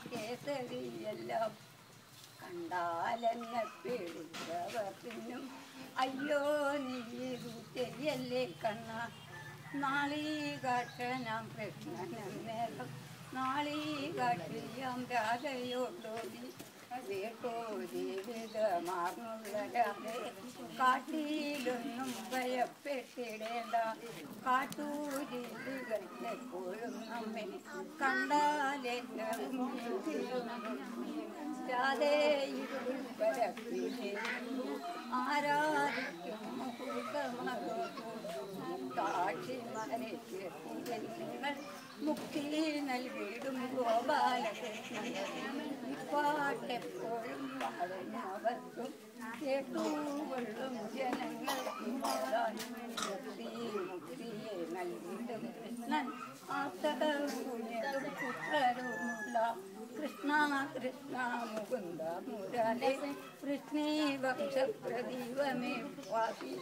കേസരിയെല്ലാം കണ്ടാലെന്നെ പേടിച്ചവർ പിന്നും അയ്യോ നീ ചെയ്യല്ലേ കണ്ണ നാളീകാട്ടനാം കൃഷ്ണനേരം നാളീകാട്ടിയാം രാധയോടോടി ജീവിതമാർന്നുള്ള രാധേ കാട്ടിലൊന്നും ഭയപ്പെട്ടിടേണ്ട കാട്ടൂരികളെപ്പോഴും നമ്മെ കണ്ടാലേറ്റവും രാധേ ഇരുൾ പരപ്പിനെ ആരാധിക്കും കാക്ഷിമാരെ നിങ്ങൾ മുക്തി നൽകിയിടും ഗോപാലകൃഷ്ണൻ പാട്ടെപ്പോഴും പാടുന്നവർക്കും കേട്ടുകൊള്ളും ജനങ്ങൾക്കും മുക്തിയെ നൽകിയിടും കൃഷ്ണൻ ആത്തരവും പുത്രരുമുള്ള കൃഷ്ണ കൃഷ്ണ മുകുന്ദ മുരാരേ കൃഷ്ണീ വംശപ്രദീപമേ വാസി